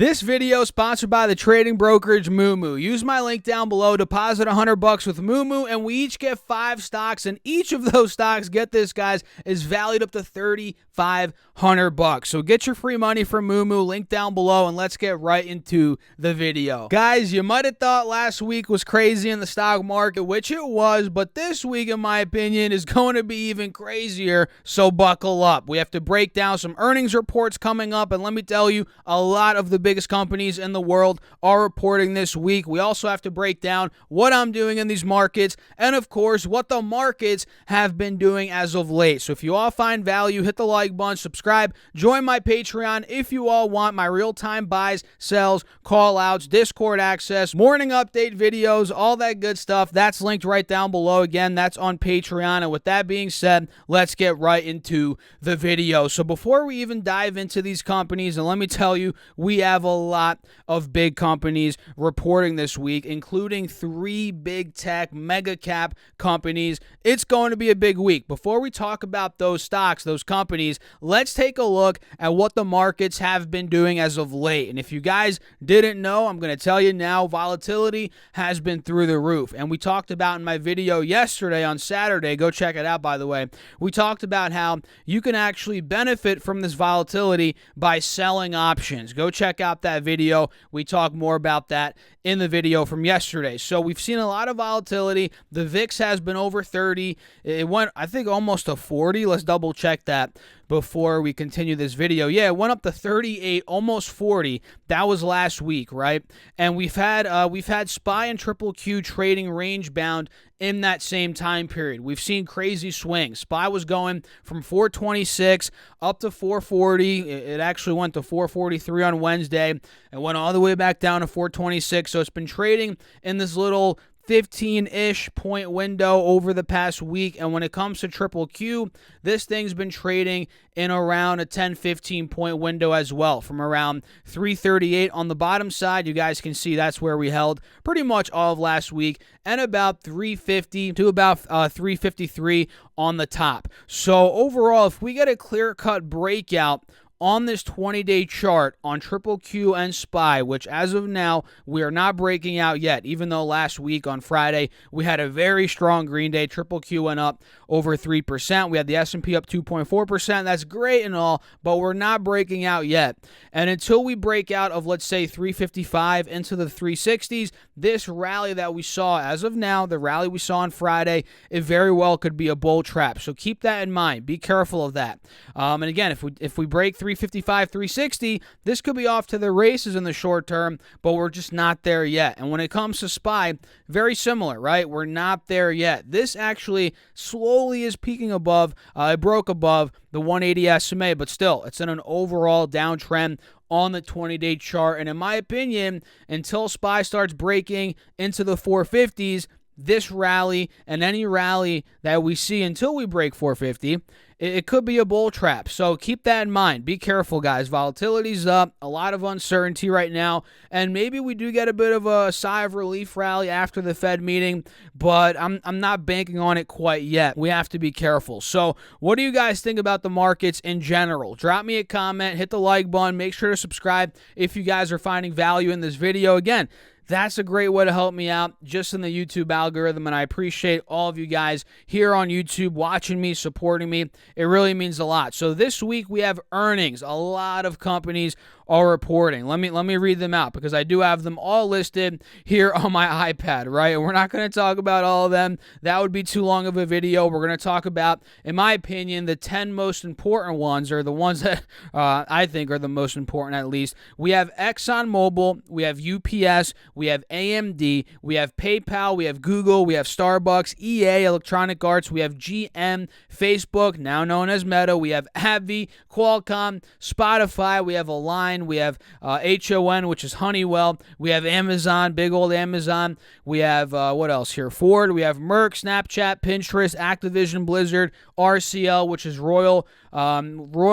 This video is sponsored by the trading brokerage Moomoo. Use my link down below, deposit $100 with Moomoo, and we each get 5 stocks, and each of those stocks, get this guys, is valued up to $3,500. So get your free money from Moomoo, link down below, and let's get right into the video. Guys, you might have thought last week was crazy in the stock market, which it was, but this week, in my opinion, is going to be even crazier, so buckle up. We have to break down some earnings reports coming up, and let me tell you, a lot of the biggest companies in the world are reporting this week. We also have to break down what I'm doing in these markets and, of course, what the markets have been doing as of late. So if you all find value, hit the like button, subscribe, join my Patreon if you all want my real-time buys, sells, call-outs, Discord access, morning update videos, all that good stuff. That's linked right down below. Again, that's on Patreon. And with that being said, let's get right into the video. So before we even dive into these companies, and let me tell you, we have a lot of big companies reporting this week, including 3 big tech mega cap companies. It's going to be a big week. Before we talk about those stocks, those companies, let's take a look at what the markets have been doing as of late. And if you guys didn't know, I'm going to tell you now, volatility has been through the roof. And we talked about in my video yesterday on Saturday, go check it out by the way, we talked about how you can actually benefit from this volatility by selling options. Go check out that video. We talk more about that in the video from yesterday. So we've seen a lot of volatility. The VIX has been over 30. It went, I think, almost to 40. Let's double check that before we continue this video. Yeah, it went up to 38, almost 40. That was last week, right? And we've had SPY and Triple Q trading range bound in that same time period. We've seen crazy swings. SPY was going from 426 up to 440. It actually went to 443 on Wednesday and went all the way back down to 426. So it's been trading in this little 15-ish point window over the past week. And when it comes to Triple Q, this thing's been trading in around a 10-15 point window as well, from around 338 on the bottom side. You guys can see that's where we held pretty much all of last week, and about 350 to about 353 on the top. So overall, if we get a clear-cut breakout on this 20-day chart on Triple Q and SPY, which as of now, we are not breaking out yet, even though last week on Friday, we had a very strong green day. Triple Q went up over 3%. We had the S&P up 2.4%. That's great and all, but we're not breaking out yet. And until we break out of, let's say, 355 into the 360s, this rally that we saw as of now, the rally we saw on Friday, it very well could be a bull trap. So keep that in mind. Be careful of that. And again, if we break 355, 360, this could be off to the races in the short term, but we're just not there yet. And when it comes to SPY, very similar, right? We're not there yet. This actually slowly is peaking above. It broke above the 180 SMA, but still, it's in an overall downtrend on the 20-day chart. And in my opinion, until SPY starts breaking into the 450s, this rally and any rally that we see until we break 450, it could be a bull trap. So keep that in mind. Be careful, guys. Volatility's up. A lot of uncertainty right now. And maybe we do get a bit of a sigh of relief rally after the Fed meeting, but I'm not banking on it quite yet. We have to be careful. So what do you guys think about the markets in general? Drop me a comment. Hit the like button. Make sure to subscribe if you guys are finding value in this video. Again, that's a great way to help me out just in the YouTube algorithm, and I appreciate all of you guys here on YouTube watching me, supporting me. It really means a lot. So this week we have earnings. A lot of companies are reporting. Let me read them out because I do have them all listed here on my iPad, right? And we're not going to talk about all of them. That would be too long of a video. We're going to talk about, in my opinion, the 10 most important ones, or the ones that I think are the most important at least. We have ExxonMobil, we have UPS, we have AMD, we have PayPal, we have Google, we have Starbucks, EA, Electronic Arts, we have GM, Facebook, now known as Meta, we have AbbVie, Qualcomm, Spotify, we have Align, we have HON, which is Honeywell, we have Amazon, big old Amazon, we have, what else here, Ford, we have Merck, Snapchat, Pinterest, Activision, Blizzard, RCL, which is Royal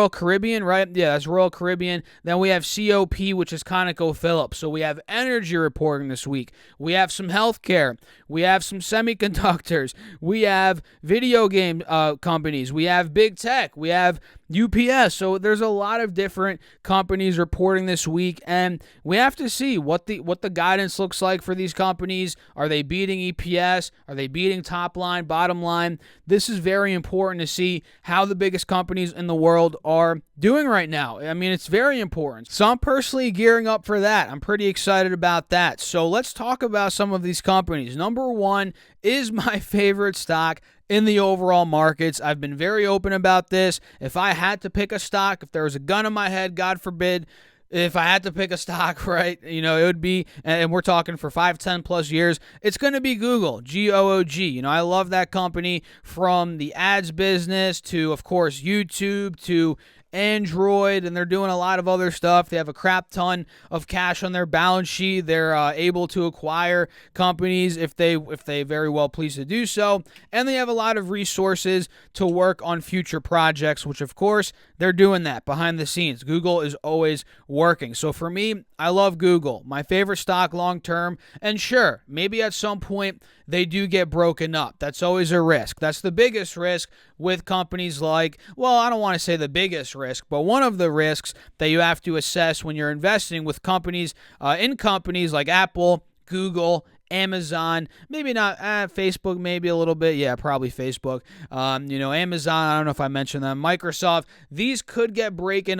Caribbean, right? Yeah, that's Royal Caribbean. Then we have COP, which is ConocoPhillips. So we have energy reporting this week. We have some healthcare. We have some semiconductors. We have video game companies. We have big tech. We have UPS. So there's a lot of different companies reporting this week, and we have to see what the guidance looks like for these companies. Are they beating EPS? Are they beating top line, bottom line? This is very important to see how the biggest companies in the world are doing right now. I mean, it's very important. So I'm personally gearing up for that. I'm pretty excited about that. So let's talk about some of these companies. Number one is my favorite stock in the overall markets. I've been very open about this. If I had to pick a stock, if there was a gun in my head, God forbid, if I had to pick a stock, right, it would be, and we're talking for 5, 10 plus years, it's going to be Google, Goog. I love that company, from the ads business to, of course, YouTube to Android, and they're doing a lot of other stuff. They have a crap ton of cash on their balance sheet. They're able to acquire companies if they very well please to do so, and they have a lot of resources to work on future projects, which of course they're doing that behind the scenes. Google is always working. So for me, I love Google. My favorite stock long term, and sure, maybe at some point they do get broken up. That's always a risk. That's the biggest risk with companies like, well, I don't want to say the biggest risk, but one of the risks that you have to assess when you're investing with companies, in companies like Apple, Google, Amazon, maybe not Facebook, maybe a little bit. Yeah, probably Facebook. Amazon, I don't know if I mentioned them. Microsoft, these could get breaking.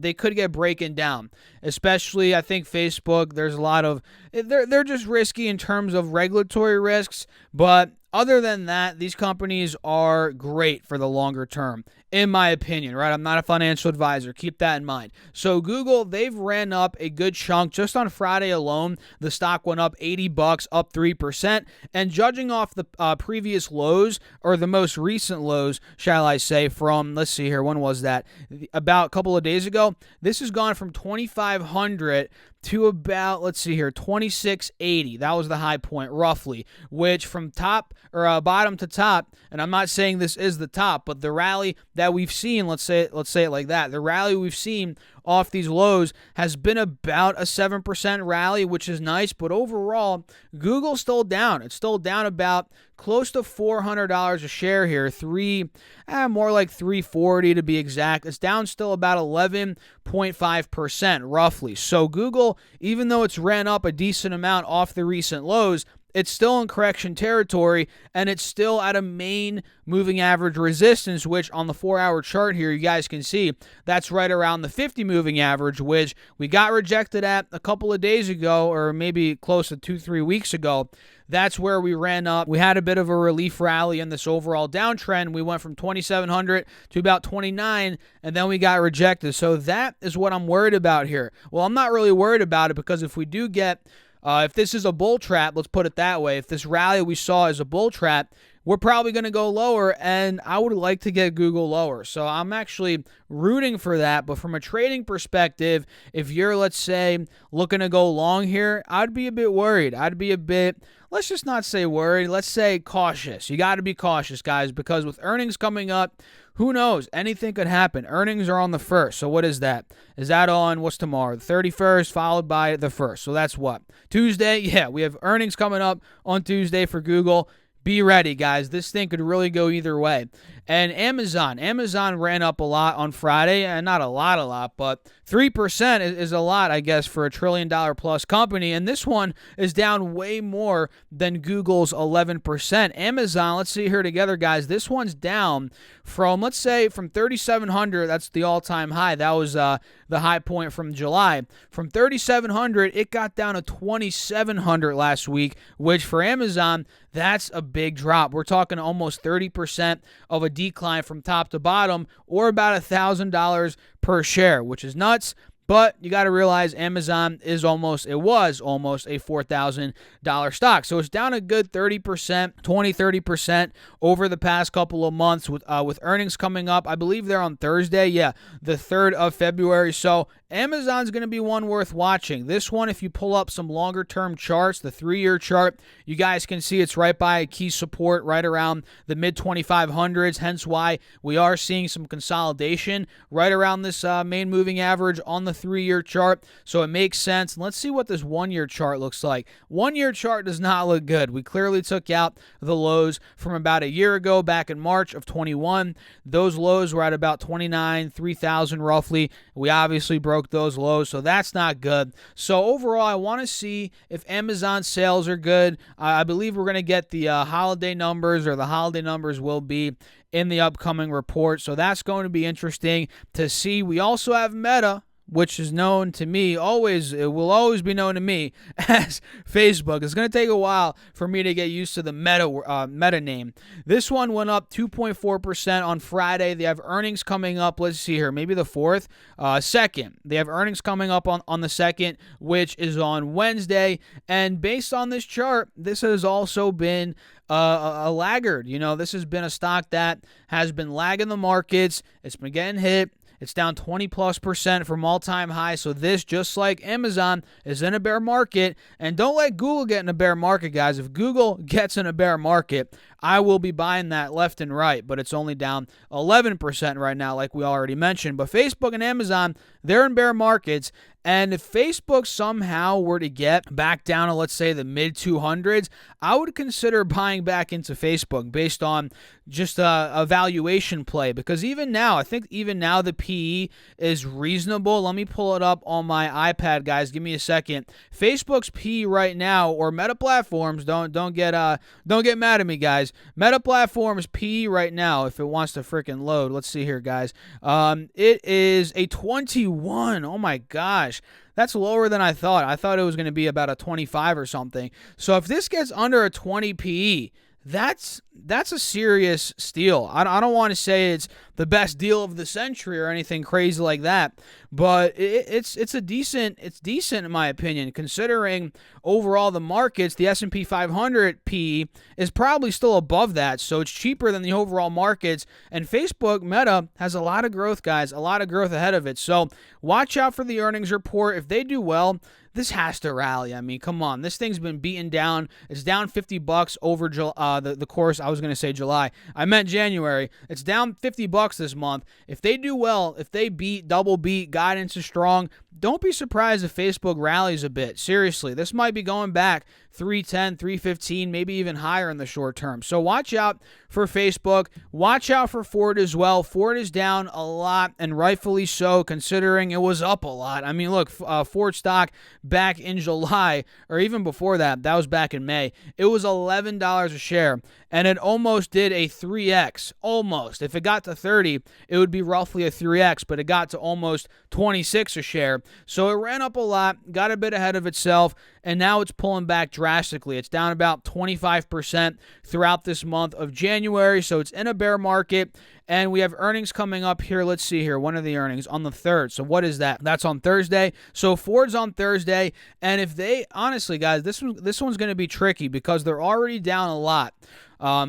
They could get breaking down. Especially, I think Facebook. There's a lot of they're just risky in terms of regulatory risks, but other than that, these companies are great for the longer term, in my opinion, right? I'm not a financial advisor. Keep that in mind. So Google, they've ran up a good chunk. Just on Friday alone, the stock went up $80, up 3%. And judging off the previous lows, or the most recent lows, shall I say, from, let's see here, when was that? About a couple of days ago. This has gone from 2,500 to about, let's see here, 2680. That was the high point, roughly, which from top or bottom to top, and I'm not saying this is the top, but the rally that we've seen, let's say it like that, the rally we've seen off these lows has been about a 7% rally, which is nice, but overall, Google's still down. It's still down about close to $400 a share here, more like $340 to be exact. It's down still about 11.5% roughly. So Google, even though it's ran up a decent amount off the recent lows, it's still in correction territory, and it's still at a main moving average resistance, which on the 4-hour chart here, you guys can see that's right around the 50 moving average, which we got rejected at a couple of days ago, or maybe close to 2-3 weeks ago. That's where we ran up. We had a bit of a relief rally in this overall downtrend. We went from 2,700 to about 29, and then we got rejected. So that is what I'm worried about here. Well, I'm not really worried about it, because if we do get if this is a bull trap, let's put it that way, if this rally we saw is a bull trap, we're probably going to go lower, and I would like to get Google lower. So I'm actually rooting for that. But from a trading perspective, if you're, let's say, looking to go long here, I'd be a bit worried. Let's just not say worried. Let's say cautious. You got to be cautious, guys, because with earnings coming up, who knows? Anything could happen. Earnings are on the 1st. So what is that? Is that on, what's tomorrow? The 31st, followed by the 1st. So that's what? Tuesday? Yeah, we have earnings coming up on Tuesday for Google. Be ready, guys. This thing could really go either way. And Amazon ran up a lot on Friday, and not a lot, but 3% is a lot, I guess, for a $1 trillion plus company. And this one is down way more than Google's 11%. Amazon, let's see here together, guys. This one's down from, let's say, from 3,700. That's the all-time high. That was the high point from July. From 3,700, it got down to 2,700 last week, which for Amazon, that's a big drop. We're talking almost 30% of a decline from top to bottom, or about $1,000 per share, which is nuts. But you got to realize Amazon was almost a $4,000 stock. So it's down a good 30%, 30% over the past couple of months with earnings coming up. I believe they're on Thursday. Yeah, the 3rd of February. So Amazon's going to be one worth watching. This one, if you pull up some longer-term charts, the 3-year chart, you guys can see it's right by a key support right around the mid-2500s, hence why we are seeing some consolidation right around this main moving average on the 3-year chart, so it makes sense. Let's see what this 1-year chart looks like. 1-year chart does not look good. We clearly took out the lows from about a year ago, back in March of 21. Those lows were at about 29, 3,000 roughly. We obviously broke those lows, so that's not good. So overall, I want to see if Amazon sales are good. I believe we're going to get the holiday numbers, or the holiday numbers will be in the upcoming report. So that's going to be interesting to see. We also have Meta, which is known to me, it will always be known to me as Facebook. It's going to take a while for me to get used to the Meta name. This one went up 2.4% on Friday. They have earnings coming up. Let's see here, maybe the 4th, 2nd. They have earnings coming up on the 2nd, which is on Wednesday. And based on this chart, this has also been a laggard. This has been a stock that has been lagging the markets. It's been getting hit. It's down 20+% from all-time high. So this, just like Amazon, is in a bear market. And don't let Google get in a bear market, guys. If Google gets in a bear market, I will be buying that left and right. But it's only down 11% right now, like we already mentioned. But Facebook and Amazon, they're in bear markets. And if Facebook somehow were to get back down to, let's say, the mid-200s, I would consider buying back into Facebook based on just a valuation play. Because even now, I think even now the PE is reasonable. Let me pull it up on my iPad, guys. Give me a second. Facebook's PE right now, or Meta Platforms, don't get mad at me, guys. Meta Platforms PE right now, if it wants to freaking load. Let's see here, guys. It is a 21. Oh my gosh. That's lower than I thought. I thought it was going to be about a 25 or something. So if this gets under a 20 PE, that's a serious steal. I don't want to say it's the best deal of the century or anything crazy like that, but it's decent in my opinion, considering overall the markets, the S&P 500 PE is probably still above that, so it's cheaper than the overall markets. And Facebook, Meta, has a lot of growth, guys, a lot of growth ahead of it. So watch out for the earnings report. If they do well, this has to rally. I mean, come on. This thing's been beaten down. It's down $50 over the course. I was going to say July. I meant January. It's down $50 this month. If they do well, if they double beat, guidance is strong, don't be surprised if Facebook rallies a bit. Seriously, this might be going back 310, 315, maybe even higher in the short term. So watch out for Facebook. Watch out for Ford as well. Ford is down a lot, and rightfully so, considering it was up a lot. I mean, look, Ford stock back in July, or even before that was back in May, it was $11 a share, and it almost did a 3x. Almost. If it got to 30, it would be roughly a 3x, but it got to almost 26 a share. So it ran up a lot, got a bit ahead of itself, and now it's pulling back drastically. It's down about 25% throughout this month of January, so it's in a bear market, and we have earnings coming up here. Let's see here. When are the earnings? On the 3rd. So what is that? That's on Thursday. So Ford's on Thursday, and if they, honestly, guys, this one's going to be tricky because they're already down a lot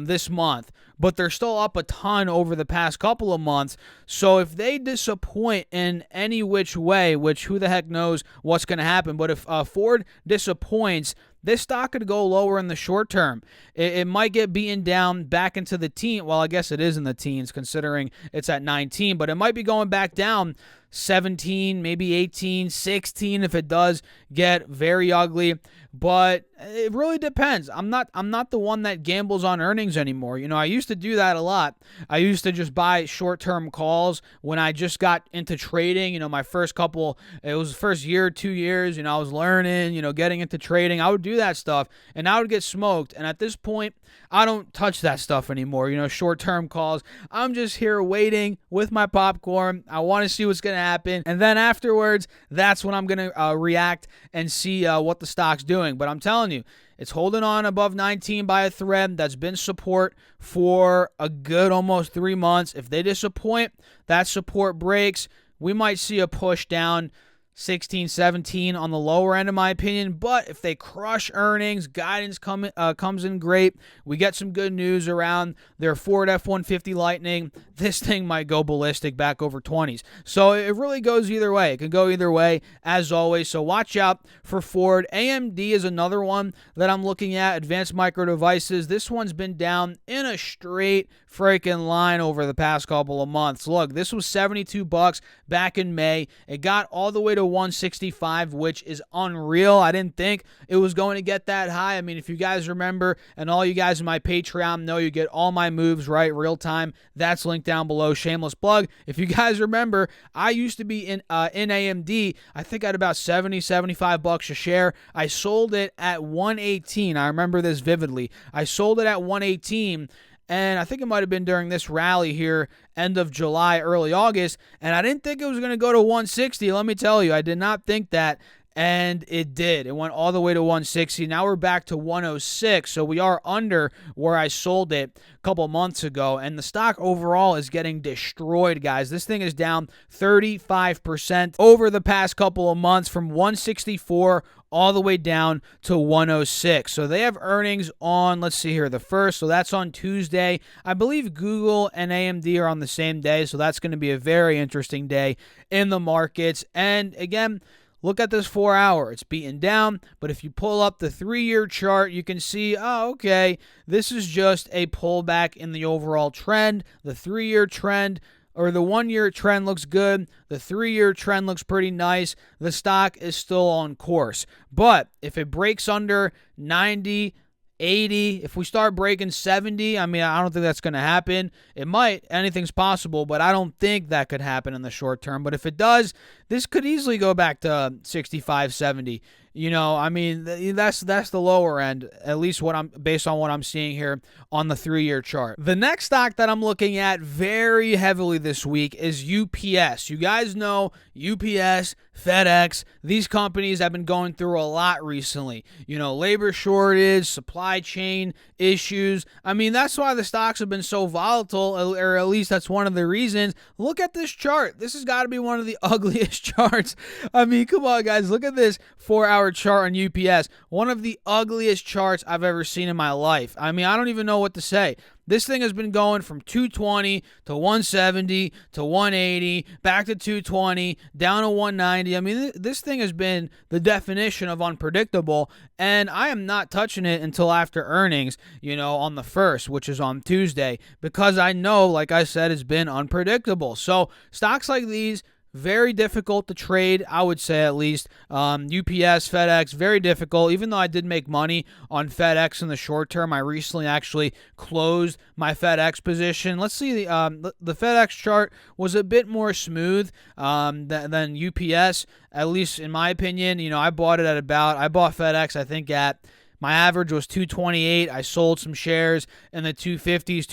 this month, but they're still up a ton over the past couple of months. So if they disappoint in any which way, which who the heck knows what's going to happen, but if Ford disappoints, this stock could go lower in the short term. It might get beaten down back into the teens. Well, I guess it is in the teens considering it's at 19, but it might be going back down 17, maybe 18, 16 if it does get very ugly. But it really depends. I'm not the one that gambles on earnings anymore. I used to do that a lot. I used to just buy short-term calls when I just got into trading. My first couple, it was the first year, 2 years, I was learning, getting into trading. I would do that stuff, and I would get smoked. And at this point, I don't touch that stuff anymore. Short-term calls. I'm just here waiting with my popcorn. I want to see what's going to happen. And then afterwards, that's when I'm going to react and see what the stock's doing. But I'm telling you, it's holding on above 19 by a thread. That's been support for a good almost 3 months. If they disappoint, that support breaks, we might see a push down 16, 17 on the lower end, in my opinion. But if they crush earnings, guidance comes in great. We get some good news around their Ford F-150 Lightning. This thing might go ballistic back over 20s. So it really goes either way. It can go either way, as always. So watch out for Ford. AMD is another one that I'm looking at. Advanced Micro Devices. This one's been down in a straight freaking line over the past couple of months. Look, this was $72 back in May. It got all the way to 165, which is unreal. I didn't think it was going to get that high. I mean, if you guys remember, and all you guys in my Patreon know, you get all my moves right real time. That's linked down below. Shameless plug. If you guys remember, I used to be in AMD. I think at about $75 a share. I sold it at 118. I remember this vividly. I sold it at 118. And I think it might have been during this rally here, end of July, early August. And I didn't think it was going to go to 160. Let me tell you, I did not think that. And it did. It went all the way to 160. Now we're back to 106. So we are under where I sold it a couple months ago. And the stock overall is getting destroyed, guys. This thing is down 35% over the past couple of months, from 164 all the way down to 106. So they have earnings on, let's see here, the 1st. So that's on Tuesday. I believe Google and AMD are on the same day. So that's going to be a very interesting day in the markets. And again, look at this 4 hour. It's beaten down, but if you pull up the 3-year chart, you can see, oh, okay, this is just a pullback in the overall trend. The 3-year trend, or the 1-year trend, looks good. The 3-year trend looks pretty nice. The stock is still on course. But if it breaks under 90, 80, if we start breaking 70, I mean, I don't think that's going to happen. It might. Anything's possible, but I don't think that could happen in the short term. But if it does, this could easily go back to 65, 70. You know, I mean, that's the lower end, at least based on what I'm seeing here on the 3-year chart. The next stock that I'm looking at very heavily this week is UPS. You guys know UPS, FedEx, these companies have been going through a lot recently. You know, labor shortage, supply chain issues. I mean, that's why the stocks have been so volatile, or at least that's one of the reasons. Look at this chart. This has got to be one of the ugliest charts. I mean, come on, guys. Look at this 4-hour chart on UPS. One of the ugliest charts I've ever seen in my life. I mean, I don't even know what to say. This thing has been going from 220 to 170 to 180, back to 220, down to 190. I mean, this thing has been the definition of unpredictable, and I am not touching it until after earnings, you know, on the 1st, which is on Tuesday, because I know, like I said, it's been unpredictable. So stocks like these, very difficult to trade, I would say, at least. UPS, FedEx, very difficult. Even though I did make money on FedEx in the short term, I recently actually closed my FedEx position. Let's see, the FedEx chart was a bit more smooth than UPS, at least in my opinion. You know, I bought FedEx, I think, at my average was 228. I sold some shares in the 250s,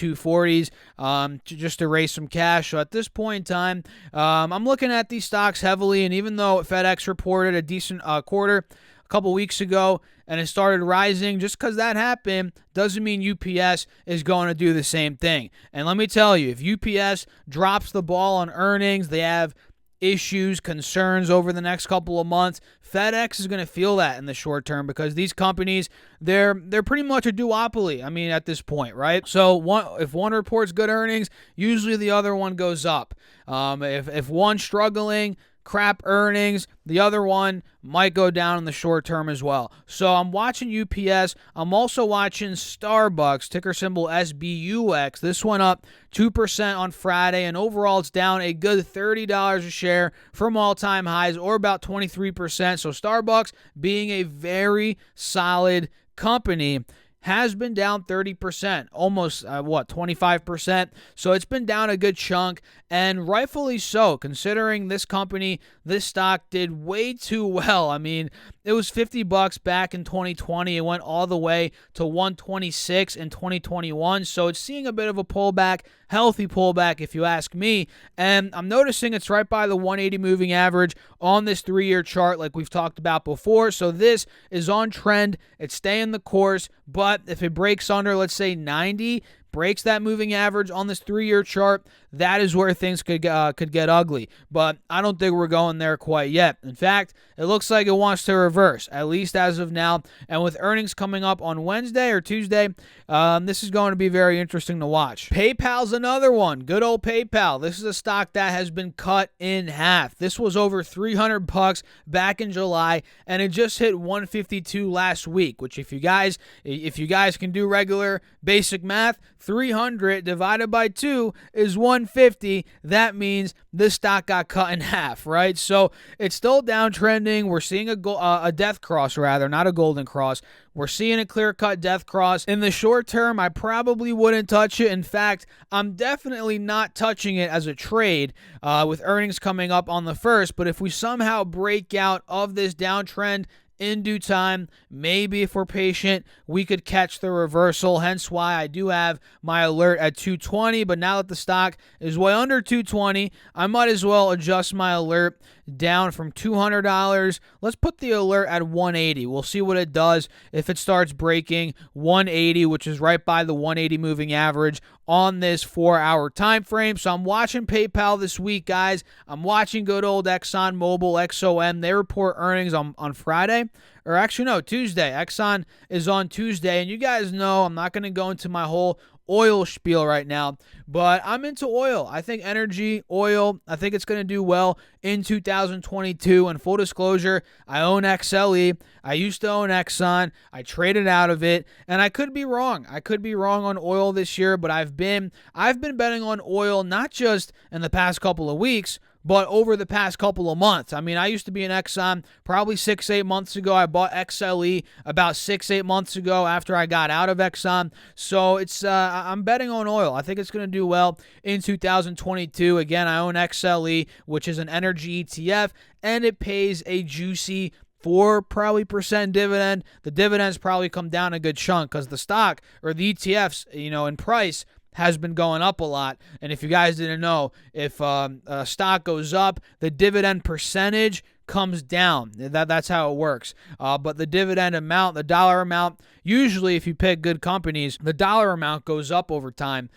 240s just to raise some cash. So at this point in time, I'm looking at these stocks heavily. And even though FedEx reported a decent quarter a couple weeks ago and it started rising, just because that happened doesn't mean UPS is going to do the same thing. And let me tell you, if UPS drops the ball on earnings, they have issues, concerns over the next couple of months, FedEx is going to feel that in the short term, because these companies, they're pretty much a duopoly, I mean, at this point, right? So if one reports good earnings, usually the other one goes up. If one's struggling, crap earnings, the other one might go down in the short term as well. So I'm watching UPS. I'm also watching StarBucks, ticker symbol SBUX. This went up 2% on Friday, and overall it's down a good $30 a share from all-time highs, or about 23%. So Starbucks, being a very solid company, has been down 30%, almost, 25%. So it's been down a good chunk, and rightfully so, considering this company, this stock did way too well. I mean, it was $50 back in 2020. It went all the way to 126 in 2021. So it's seeing a bit of a pullback, healthy pullback, if you ask me. And I'm noticing it's right by the 180 moving average on this 3-year chart, like we've talked about before. So this is on trend. It's staying the course. But if it breaks under, let's say 90, breaks that moving average on this 3-year chart, that is where things could get ugly. But I don't think we're going there quite yet. In fact, it looks like it wants to reverse, at least as of now. And with earnings coming up on Wednesday or Tuesday, this is going to be very interesting to watch. PayPal's another one. Good old PayPal. This is a stock that has been cut in half. This was over $300 back in July, and it just hit 152 last week, which if you guys can do regular basic math, 300 divided by 2 is 150. That means this stock got cut in half, right? So it's still downtrending. We're seeing a death cross, rather, not a golden cross. We're seeing a clear-cut death cross. In the short term, I probably wouldn't touch it. In fact, I'm definitely not touching it as a trade with earnings coming up on the 1st. But if we somehow break out of this downtrend in due time, maybe if we're patient, we could catch the reversal. Hence why I do have my alert at 220. But now that the stock is way under 220, I might as well adjust my alert down from $200. Let's put the alert at 180. We'll see what it does if it starts breaking 180, which is right by the 180 moving average on this 4-hour time frame. So I'm watching PayPal this week, guys. I'm watching good old ExxonMobil, XOM. They report earnings on Friday. Or actually, no, Tuesday. Exxon is on Tuesday. And you guys know I'm not going to go into my whole oil spiel right now, but I'm into oil. I think energy, oil, I think it's going to do well in 2022. And full disclosure, I own XLE. I used to own Exxon. I traded out of it, and I could be wrong. I could be wrong on oil this year, but I've been betting on oil not just in the past couple of weeks, but over the past couple of months. I mean, I used to be an Exxon probably 6-8 months ago. I bought XLE about 6-8 months ago after I got out of Exxon. So it's I'm betting on oil. I think it's going to do well in 2022. Again, I own XLE, which is an energy ETF, and it pays a juicy 4% dividend. The dividends probably come down a good chunk because the stock or the ETFs, in price has been going up a lot. And if you guys didn't know, if a stock goes up, the dividend percentage comes down. That's how it works. But the dividend amount, the dollar amount, usually if you pick good companies, the dollar amount goes up over time.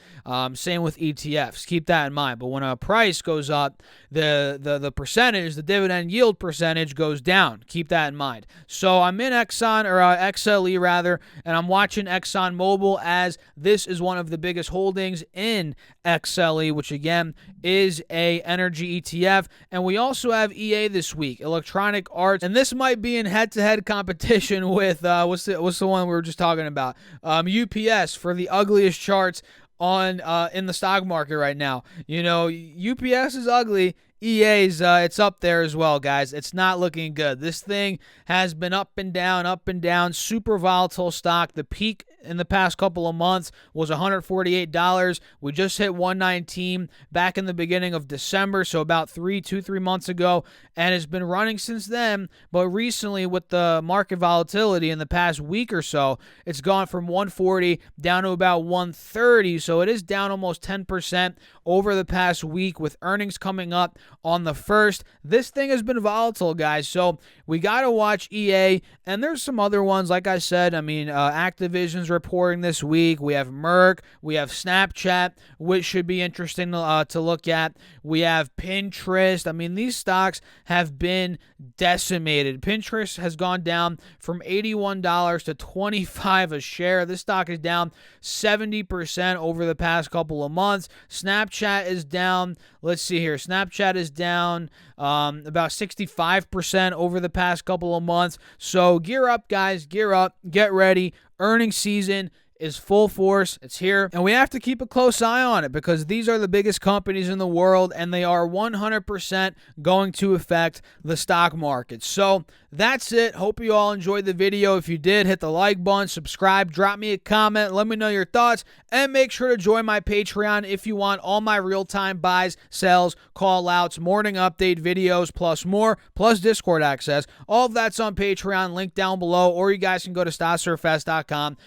Same with ETFs. Keep that in mind. But when a price goes up, the percentage, the dividend yield percentage goes down. Keep that in mind. So I'm in XLE rather, and I'm watching ExxonMobil as this is one of the biggest holdings in XLE, which again is a energy ETF. And we also have EA this week, Electronic Arts, and this might be in head-to-head competition with what's the one we were just talking about, UPS, for the ugliest charts on in the stock market right now. UPS is ugly. EA's it's up there as well, guys. It's not looking good. This thing has been up and down, super volatile stock. The peak in the past couple of months was $148. We just hit $119 back in the beginning of December, so about 3 months ago, and it's been running since then. But recently, with the market volatility in the past week or so, it's gone from 140 down to about 130, so it is down almost 10% over the past week with earnings coming up on the 1st. This thing has been volatile, guys, so we got to watch EA, and there's some other ones, like I said. I mean, Activision's reporting this week. We have Merck. We have Snapchat, which should be interesting to look at. We have Pinterest. I mean, these stocks have been decimated. Pinterest has gone down from $81 to $25 a share. This stock is down 70% over the past couple of months. Snapchat is down. Let's see here. Snapchat is down about 65% over the past couple of months. So gear up, guys. Gear up. Get ready. Earnings season is full force. It's here, and we have to keep a close eye on it because these are the biggest companies in the world, and they are 100% going to affect the stock market. So that's it. Hope you all enjoyed the video. If you did, hit the like button, subscribe, drop me a comment, let me know your thoughts, and make sure to join my Patreon if you want all my real-time buys, sells, call-outs, morning update videos, plus more, plus Discord access. All of that's on Patreon, link down below, or you guys can go to StockSurfest.com/Patreon.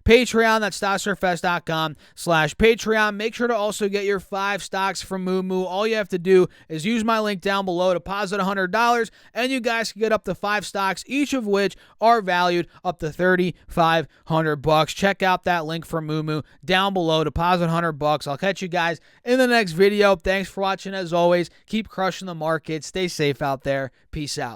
Patreon. That's stocksurfest.com/Patreon. Make sure to also get your 5 stocks from Moo. All you have to do is use my link down below, deposit $100, and you guys can get up to 5 stocks, each of which are valued up to $3,500. Check out that link for Moo down below, deposit $100. I'll catch you guys in the next video. Thanks for watching as always. Keep crushing the market. Stay safe out there. Peace out.